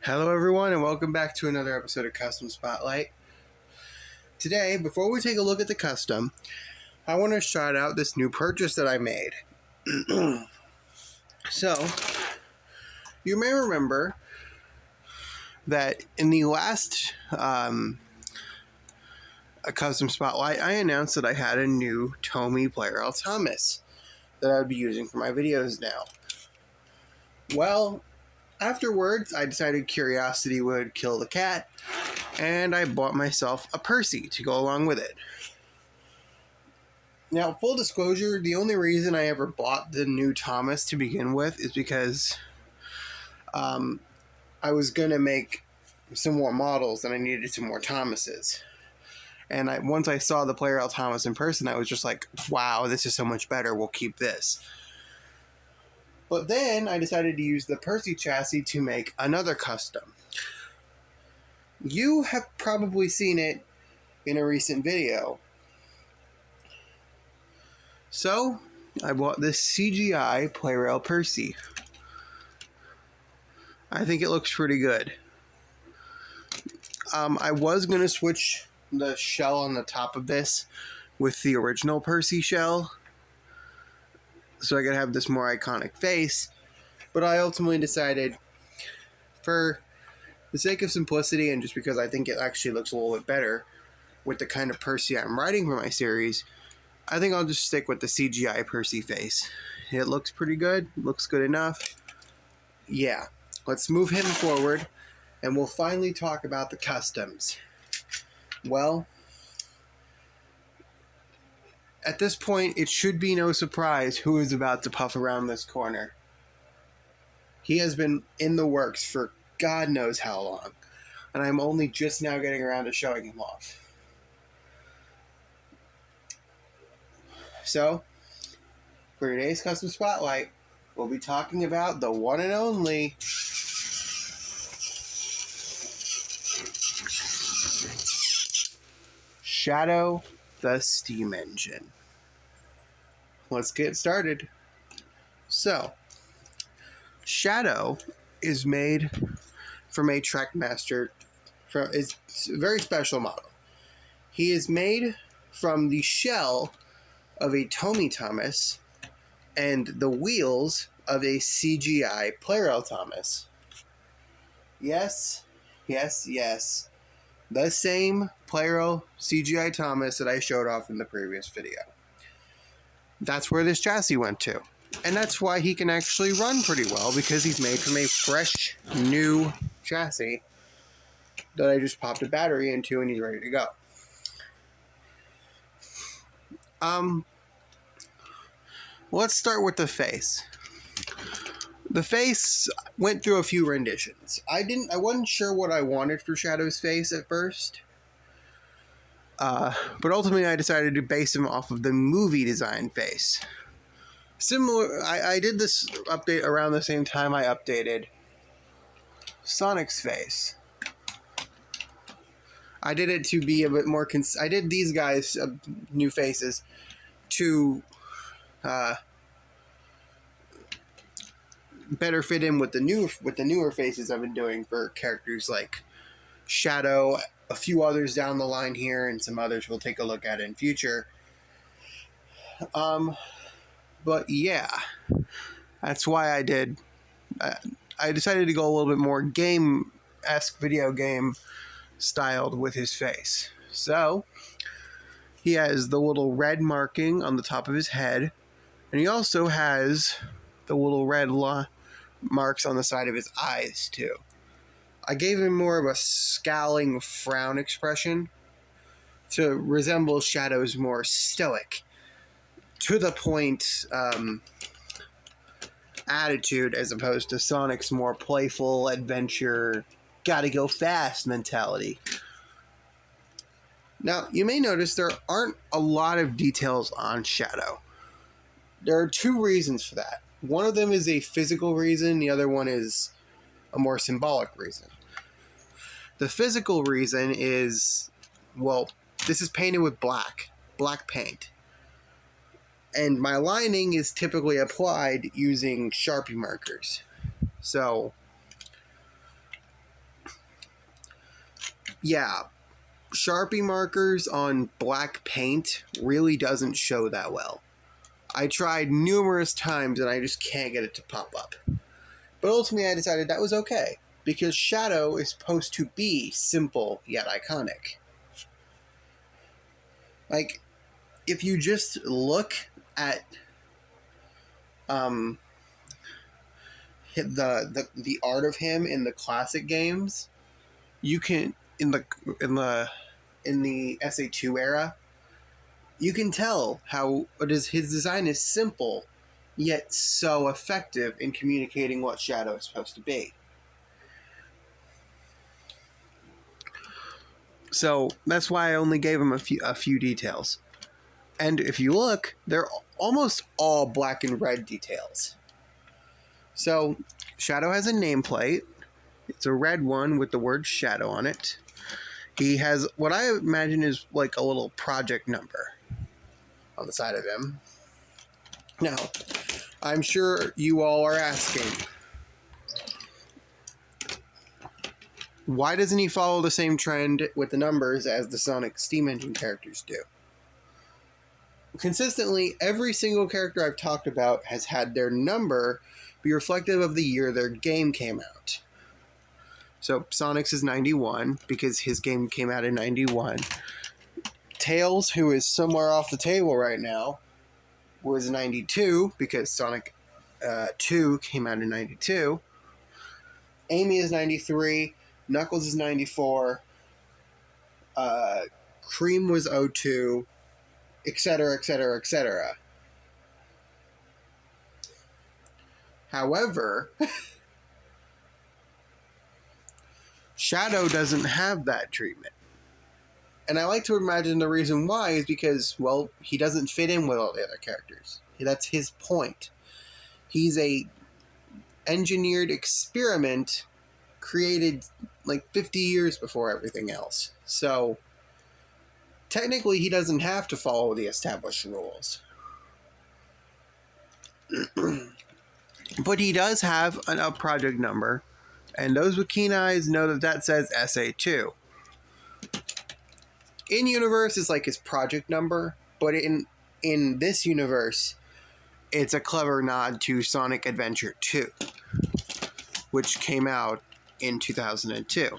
Hello everyone and welcome back to another episode of Custom Spotlight. Today, before we take a look at the custom, I want to shout out this new purchase that I made. So, you may remember that in the last a Custom Spotlight, I announced that I had a new Tomy Player Thomas that I would be using for my videos now. Well, afterwards, I decided curiosity would kill the cat, and I bought myself a Percy to go along with it. Now, full disclosure, the only reason I ever bought the new Thomas to begin with is because I was going to make some more models and I needed some more Thomases. And once I saw the Player L Thomas in person, I was just like, wow, this is so much better. We'll keep this. But then I decided to use the Percy chassis to make another custom. You have probably seen it in a recent video. So, I bought this CGI Player L Percy. I think it looks pretty good. I was going to switch the shell on the top of this with the original Percy shell, so I could have this more iconic face, but I ultimately decided, for the sake of simplicity and just because I think it actually looks a little bit better with the kind of Percy I'm writing for my series, I think I'll just stick with the CGI Percy face. It looks pretty good, looks good enough. Yeah, let's move him forward and we'll finally talk about the customs. Well, at this point, it should be no surprise who is about to puff around this corner. He has been in the works for God knows how long, and I'm only just now getting around to showing him off. So, for today's Custom Spotlight, we'll be talking about the one and only Shadow the Steam Engine. Let's get started. So, Shadow is made from a Trackmaster. It's a very special model. He is made from the shell of a Tomy Thomas and the wheels of a CGI Player L Thomas. Yes. The same Player L CGI Thomas that I showed off in the previous video. That's where this chassis went to. And that's why he can actually run pretty well, because he's made from a fresh, new chassis that I just popped a battery into and he's ready to go. Let's start with the face. The face went through a few renditions. I wasn't sure what I wanted for Shadow's face at first. But ultimately I decided to base him off of the movie design face. Similar, I did this update around the same time I updated Sonic's face. I did it to be a bit more I did these guys new faces to better fit in with the newer faces I've been doing for characters like Shadow, a few others down the line here, and some others we'll take a look at in future. But yeah, that's why I did. I decided to go a little bit more game-esque, video game styled with his face. So he has the little red marking on the top of his head, and he also has the little red marks on the side of his eyes too. I gave him more of a scowling frown expression to resemble Shadow's more stoic, to the point attitude, as opposed to Sonic's more playful, adventure, gotta go fast mentality. Now, you may notice there aren't a lot of details on Shadow. There are two reasons for that. One of them is a physical reason, the other one is a more symbolic reason. The physical reason is, well, this is painted with black paint. And my lining is typically applied using Sharpie markers. So, yeah, Sharpie markers on black paint really doesn't show that well. I tried numerous times and I just can't get it to pop up. But ultimately I decided that was okay, because Shadow is supposed to be simple yet iconic. Like, if you just look at the art of him in the classic games, you can in the SA2 era, you can tell how his design is simple yet so effective in communicating what Shadow is supposed to be. So that's why I only gave him a few details. And if you look, they're almost all black and red details. So Shadow has a nameplate. It's a red one with the word Shadow on it. He has what I imagine is like a little project number on the side of him. Now, I'm sure you all are asking, why doesn't he follow the same trend with the numbers as the Sonic Steam Engine characters do? Consistently, every single character I've talked about has had their number be reflective of the year their game came out. So Sonic's is 91 because his game came out in 91. Tails, who is somewhere off the table right now, was 92 because Sonic 2 came out in 92. Amy is 93. Knuckles is 94. Cream was 02, etc., etc., etc. However, Shadow doesn't have that treatment. And I like to imagine the reason why is because, well, he doesn't fit in with all the other characters. That's his point. He's a engineered experiment created like 50 years before everything else. So technically he doesn't have to follow the established rules. But he does have a project number, and those with keen eyes know that says SA2. In universe is like his project number, but in this universe, it's a clever nod to Sonic Adventure 2, which came out in 2002.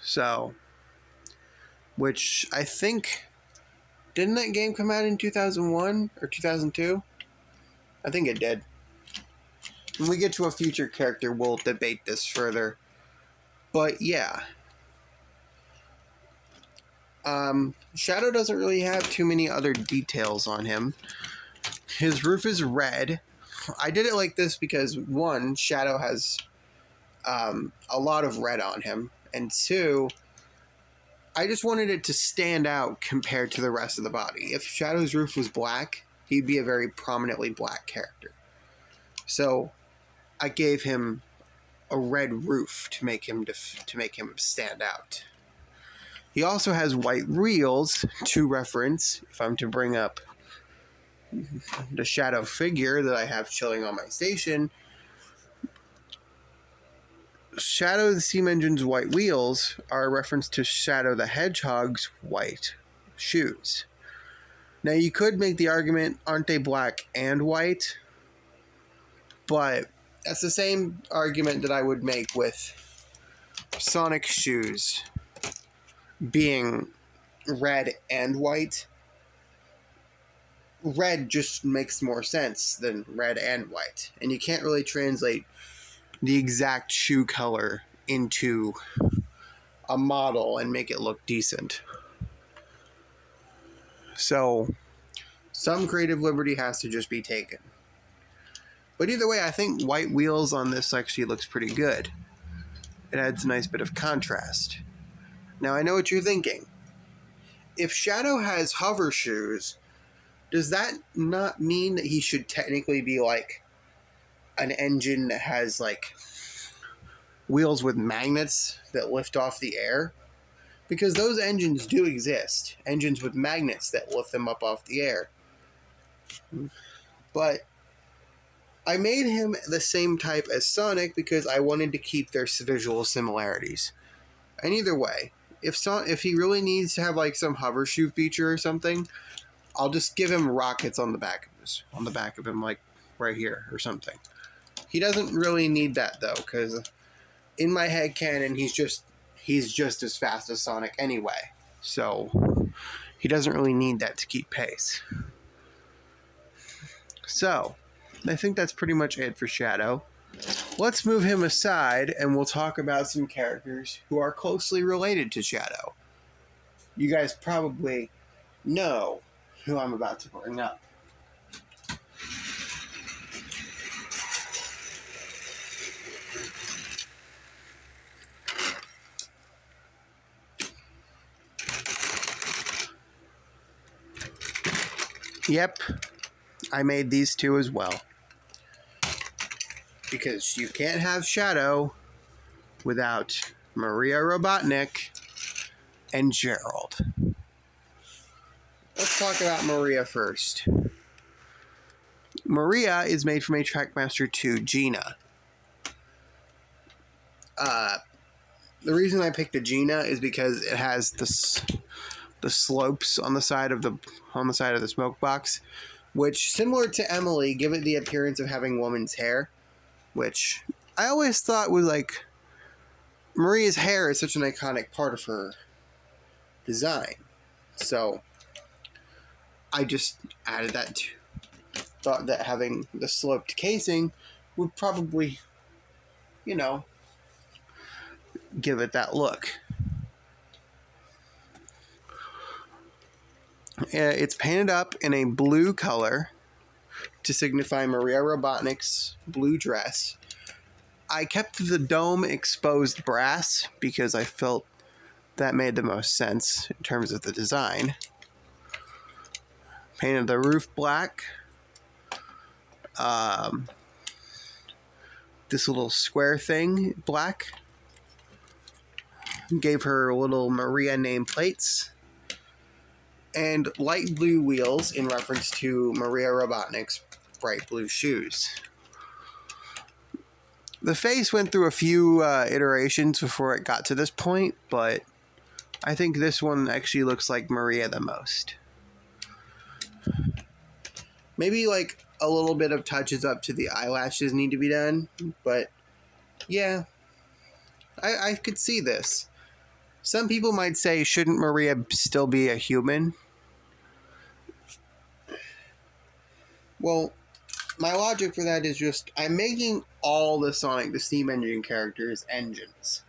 So, which I think, didn't that game come out in 2001 or 2002? I think it did. When we get to a future character, we'll debate this further. But yeah. Shadow doesn't really have too many other details on him. His roof is red. I did it like this because, one, Shadow has a lot of red on him. And two, I just wanted it to stand out compared to the rest of the body. If Shadow's roof was black, he'd be a very prominently black character. So I gave him a red roof to make him stand out. He also has white wheels to reference, if I'm to bring up the Shadow figure that I have chilling on my station. Shadow the Steam Engine's white wheels are a reference to Shadow the Hedgehog's white shoes. Now you could make the argument, aren't they black and white? But that's the same argument that I would make with Sonic's shoes being red and white. Red just makes more sense than red and white. And you can't really translate the exact shoe color into a model and make it look decent. So, some creative liberty has to just be taken. But either way, I think white wheels on this actually looks pretty good. It adds a nice bit of contrast. Now, I know what you're thinking. If Shadow has hover shoes, does that not mean that he should technically be like an engine that has like wheels with magnets that lift off the air? Because those engines do exist. Engines with magnets that lift them up off the air. But I made him the same type as Sonic because I wanted to keep their visual similarities. And either way, if he really needs to have like some hover shoe feature or something, I'll just give him rockets on the back of him, like right here or something. He doesn't really need that though, because in my head canon, he's just as fast as Sonic anyway. So he doesn't really need that to keep pace. So I think that's pretty much it for Shadow. Let's move him aside and we'll talk about some characters who are closely related to Shadow. You guys probably know who I'm about to bring up. Yep, I made these two as well. Because you can't have Shadow without Maria Robotnik and Gerald. Let's talk about Maria first. Maria is made from a Trackmaster 2 Gina. The reason I picked a Gina is because it has the slopes on the side of the smoke box, which, similar to Emily, give it the appearance of having woman's hair, which I always thought was like, Maria's hair is such an iconic part of her design. So I just added that to, thought that having the sloped casing would probably, give it that look. It's painted up in a blue color to signify Maria Robotnik's blue dress. I kept the dome exposed brass because I felt that made the most sense in terms of the design. Painted the roof black. This little square thing black. Gave her little Maria nameplates. And light blue wheels in reference to Maria Robotnik's bright blue shoes. The face went through a few iterations before it got to this point, but I think this one actually looks like Maria the most. Maybe like a little bit of touches up to the eyelashes need to be done, but yeah, I could see this. Some people might say, shouldn't Maria still be a human? Well, my logic for that is just, I'm making all the Sonic the Steam Engine characters engines.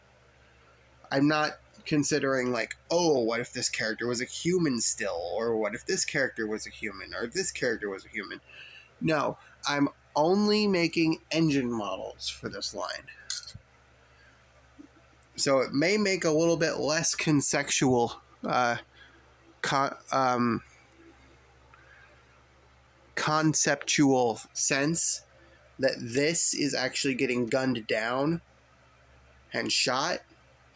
I'm not considering like, oh, what if this character was a human still? Or what if this character was a human? Or if this character was a human? No, I'm only making engine models for this line. So it may make a little bit less conceptual conceptual sense that this is actually getting gunned down and shot,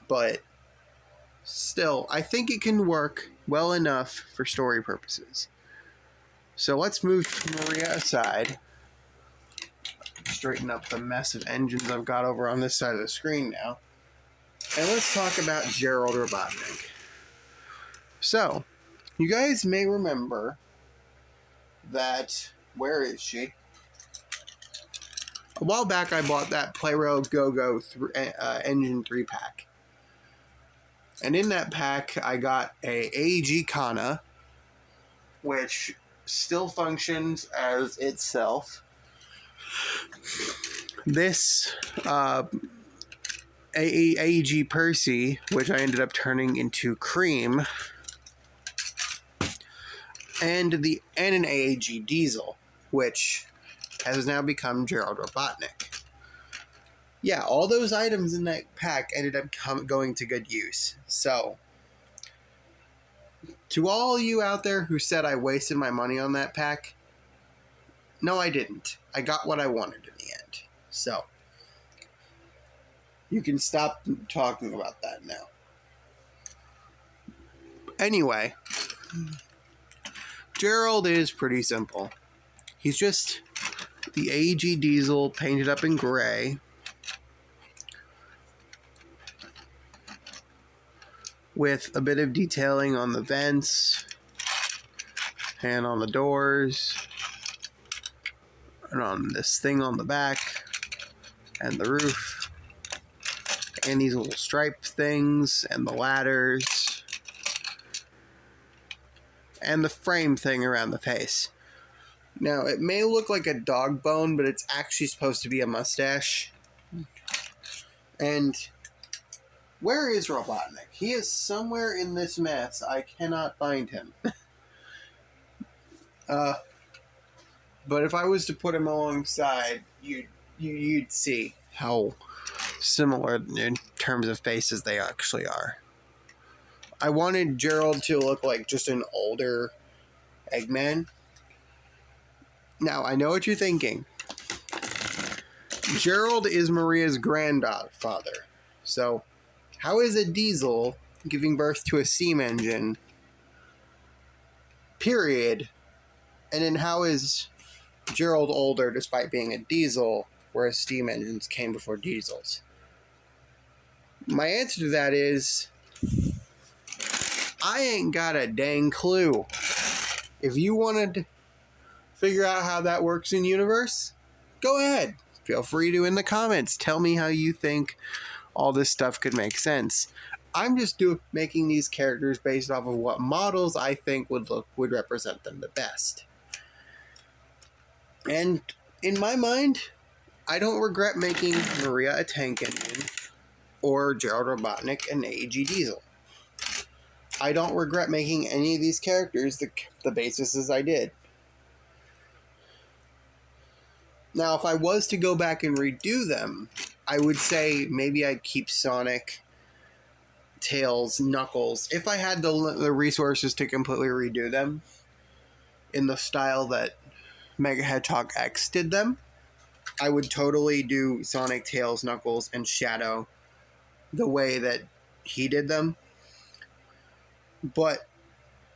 but still, I think it can work well enough for story purposes. So let's move Maria aside. Straighten up the mess of engines I've got over on this side of the screen now. And let's talk about Gerald Robotnik. So, you guys may remember that, where is she? A while back I bought that Playro Go-Go Engine 3-pack. And in that pack I got a AEG Kana, which still functions as itself. This AEG Percy, which I ended up turning into Cream, and an AEG Diesel, which has now become Gerald Robotnik. Yeah, all those items in that pack ended up going to good use. So, to all you out there who said I wasted my money on that pack, no, I didn't. I got what I wanted in the end. So, you can stop talking about that now. Anyway, Gerald is pretty simple. He's just the AEG Diesel painted up in gray. with a bit of detailing on the vents and on the doors and on this thing on the back and the roof and these little stripe things and the ladders and the frame thing around the face. Now, it may look like a dog bone, but it's actually supposed to be a mustache. And where is Robotnik? He is somewhere in this mess. I cannot find him. But if I was to put him alongside, you'd see how similar in terms of faces they actually are. I wanted Gerald to look like just an older Eggman. Now, I know what you're thinking. Gerald is Maria's grandfather. So, how is a diesel giving birth to a steam engine? Period. And then how is Gerald older despite being a diesel, whereas steam engines came before diesels? My answer to that is, I ain't got a dang clue. If you wanted to figure out how that works in universe, go ahead. Feel free to in the comments. Tell me how you think all this stuff could make sense. I'm just making these characters based off of what models I think would represent them the best. And in my mind, I don't regret making Maria a tank engine or Gerald Robotnik an AEG diesel. I don't regret making any of these characters the basis as I did. Now, if I was to go back and redo them, I would say maybe I'd keep Sonic, Tails, Knuckles, if I had the resources to completely redo them in the style that Mega Hedgehog X did them. I would totally do Sonic, Tails, Knuckles, and Shadow the way that he did them. But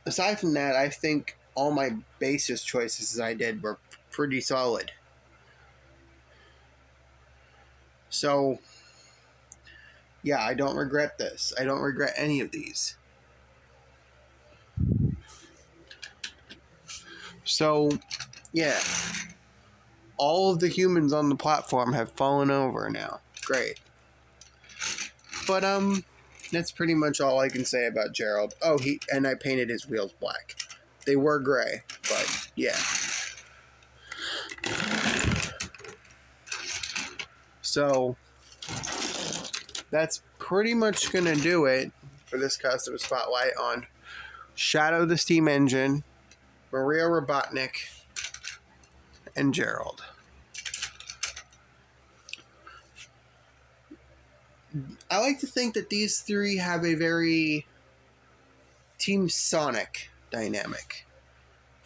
aside from that, I think all my basis choices I did were pretty solid. So, yeah, I don't regret this. I don't regret any of these. So, yeah. All of the humans on the platform have fallen over now. Great. But, that's pretty much all I can say about Gerald. Oh, and I painted his wheels black. They were gray, but, yeah. So, that's pretty much going to do it for this custom spotlight on Shadow the Steam Engine, Maria Robotnik, and Gerald. I like to think that these three have a very Team Sonic dynamic.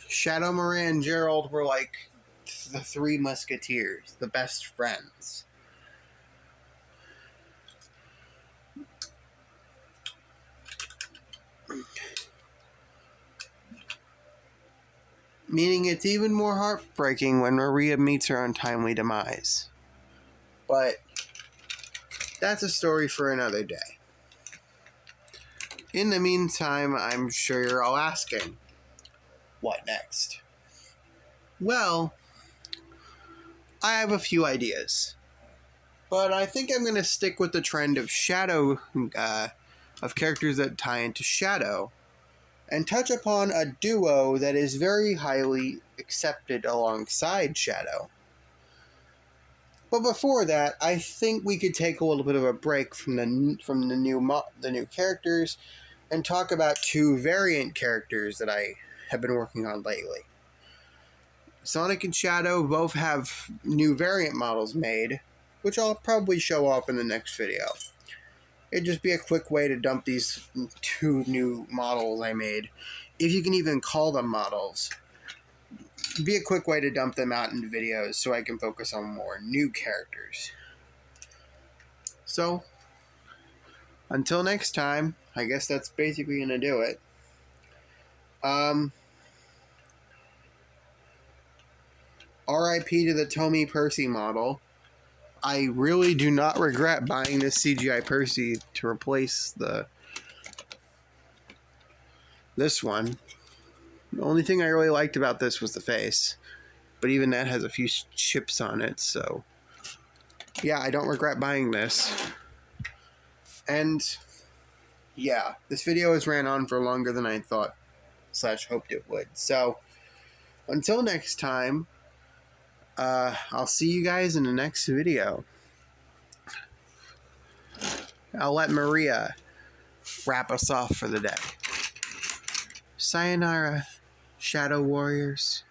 Shadow, Maria, and Gerald were like the three musketeers, the best friends. Meaning it's even more heartbreaking when Maria meets her untimely demise. But that's a story for another day. In the meantime, I'm sure you're all asking, what next? Well, I have a few ideas. But I think I'm going to stick with the trend of Shadow, of characters that tie into Shadow, and touch upon a duo that is very highly accepted alongside Shadow. But before that, I think we could take a little bit of a break from the new characters and talk about two variant characters that I have been working on lately. Sonic and Shadow both have new variant models made, which I'll probably show off in the next video. It'd just be a quick way to dump these two new models I made, if you can even call them models. It'd be a quick way to dump them out into videos so I can focus on more new characters. So, until next time, I guess that's basically going to do it. RIP to the Tommy Percy model. I really do not regret buying this CGI Percy to replace the this one. The only thing I really liked about this was the face. But even that has a few chips on it, so... yeah, I don't regret buying this. And... yeah, this video has ran on for longer than I thought / hoped it would. So, until next time, I'll see you guys in the next video. I'll let Maria wrap us off for the day. Sayonara, Shadow Warriors.